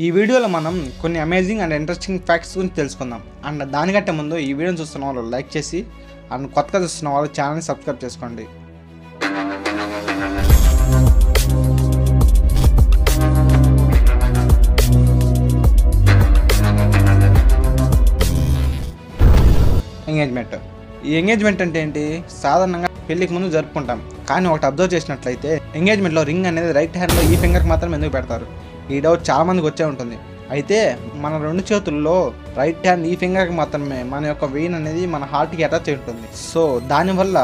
ఈ వీడియోలో మనం కొన్ని అమేజింగ్ అండ్ ఇంట్రెస్టింగ్ ఫ్యాక్ట్స్ గురించి తెలుసుకుందాం. అండ్ దానికంటే ముందు ఈ వీడియోని చూస్తున్న వాళ్ళు లైక్ చేసి అండ్ కొత్తగా చూస్తున్న వాళ్ళు ఛానల్ని సబ్స్క్రైబ్ చేసుకోండి. ఎంగేజ్మెంట్. ఈ ఎంగేజ్మెంట్ అంటే ఏంటి? సాధారణంగా పెళ్లికి ముందు జరుపుకుంటాం, కానీ ఒకటి అబ్జర్వ్ చేసినట్లయితే ఎంగేజ్మెంట్లో రింగ్ అనేది రైట్ హ్యాండ్లో ఈ ఫింగర్కి మాత్రం ఎందుకు పెడతారు? ఈ డౌట్ చాలా మందికి వచ్చే ఉంటుంది. అయితే మన రెండు చేతుల్లో రైట్ హ్యాండ్ ఈ ఫింగర్కి మాత్రమే మన యొక్క వెయిన్ అనేది మన హార్ట్కి అటాచ్ అయి ఉంటుంది. సో దానివల్ల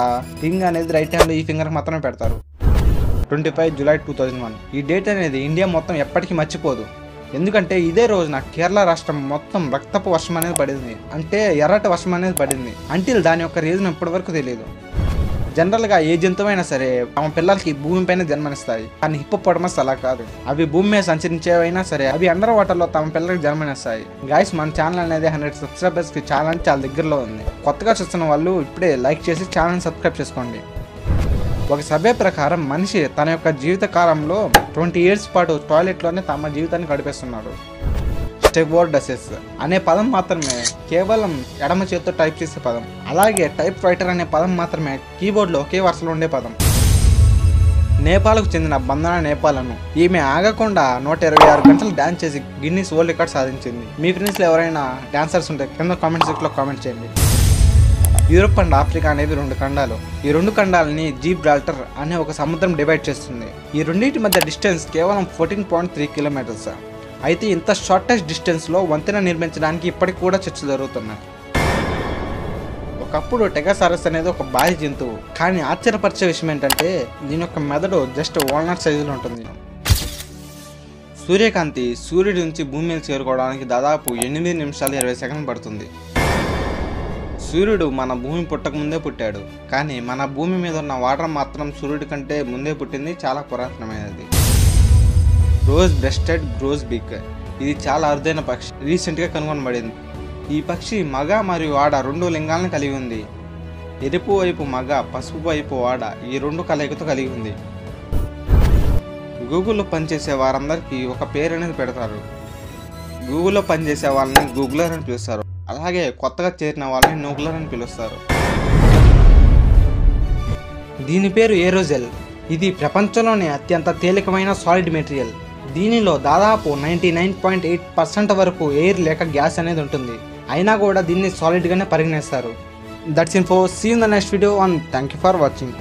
రింగ్ అనేది రైట్ హ్యాండ్ ఈ ఫింగర్కి మాత్రమే పెడతారు. 25 జూలై 2001 ఈ డేట్ అనేది ఇండియా మొత్తం ఎప్పటికీ మర్చిపోదు. ఎందుకంటే ఇదే రోజున కేరళ రాష్ట్రం మొత్తం రక్తపు వర్షం అనేది పడింది, అంటే ఎర్రటి వర్షం అనేది పడింది. అంటిల్ దాని యొక్క రీజన్ ఇప్పటి వరకు తెలియదు. జనరల్గా ఏ జంతువైనా సరే తమ పిల్లలకి భూమిపైన జన్మనిస్తాయి, కానీ హిప్పోపోటమస్ అలా కాదు. అవి భూమి మీద సంచరించేవైనా సరే అవి అండర్ వాటర్లో తమ పిల్లలకి జన్మనిస్తాయి. గైస్, మన ఛానల్ అనేది 100 సబ్స్క్రైబర్స్కి చాలా దగ్గరలో ఉంది. కొత్తగా చూస్తున్న వాళ్ళు ఇప్పుడే లైక్ చేసి ఛానల్ని సబ్స్క్రైబ్ చేసుకోండి. ఒక సర్వే ప్రకారం మనిషి తన యొక్క జీవిత కాలంలో 20 years పాటు టాయిలెట్లోనే తమ జీవితాన్ని గడిపేస్తున్నాడు. స్టెవార్డెసెస్ అనే పదం మాత్రమే కేవలం ఎడమ చేతితో టైప్ చేసే పదం. అలాగే టైప్ రైటర్ అనే పదం మాత్రమే కీబోర్డ్లో ఒకే వరుసలో ఉండే పదం. నేపాల్కు చెందిన బందనా నేపాలను ఈమె ఆగకుండా 126 గంటలు డ్యాన్స్ చేసి గిన్నీస్ వరల్డ్ రికార్డ్ సాధించింది. మీ ఫ్రెండ్స్లో ఎవరైనా డాన్సర్స్ ఉంటే కింద కామెంట్ సెక్షన్లో కామెంట్ చేయండి. యూరోప్ అండ్ ఆఫ్రికా అనేవి 2 ఖండాలు. ఈ 2 ఖండాలని జిబ్రాల్టర్ అనే ఒక సముద్రం డివైడ్ చేస్తుంది. ఈ రెండింటి మధ్య డిస్టెన్స్ కేవలం 14.3 kilometers. అయితే ఇంత షార్టెస్ట్ డిస్టెన్స్లో వంతెన నిర్మించడానికి ఇప్పటికి కూడా చర్చలు జరుగుతున్నాయి. ఒకప్పుడు టెగాసారస్ అనేది ఒక భారీ జంతువు, కానీ ఆశ్చర్యపరిచే విషయం ఏంటంటే దీని యొక్క మెదడు జస్ట్ వాల్నట్ సైజులో ఉంటుంది. సూర్యకాంతి సూర్యుడి నుంచి భూమి మీద చేరుకోవడానికి దాదాపు 8 నిమిషాలు 20 సెకండ్లు పడుతుంది. సూర్యుడు మన భూమి పుట్టక ముందే పుట్టాడు, కానీ మన భూమి మీద ఉన్న వాటర్ మాత్రం సూర్యుడి కంటే ముందే పుట్టింది. చాలా పురాతనమైనది. Rose breasted grosbeak. ఇది చాలా అరుదైన పక్షి, రీసెంట్గా కనుగొనబడింది. ఈ పక్షి మగ మరియు ఆడ 2 లింగాలను కలిగి ఉంది. ఎరుపు వైపు మగ, పసుపు వైపు ఆడ, ఈ 2 కలయికతో కలిగి ఉంది. గూగుల్లో పనిచేసే వారందరికీ ఒక పేరు అనేది పెడతారు. గూగుల్లో పనిచేసే వాళ్ళని గూగులర్ అని పిలుస్తారు, అలాగే కొత్తగా చేరిన వాళ్ళని నూగ్లర్ అని పిలుస్తారు. దీని పేరు ఏరోజెల్. ఇది ప్రపంచంలోనే అత్యంత తేలికమైన సాలిడ్ మెటీరియల్. దీనిలో దాదాపు 99.8% వరకు ఎయిర్ లేక గ్యాస్ అనేది ఉంటుంది. అయినా కూడా దీన్ని సాలిడ్గానే పరిగణిస్తారు. That's in for see in the next video and thank you for watching.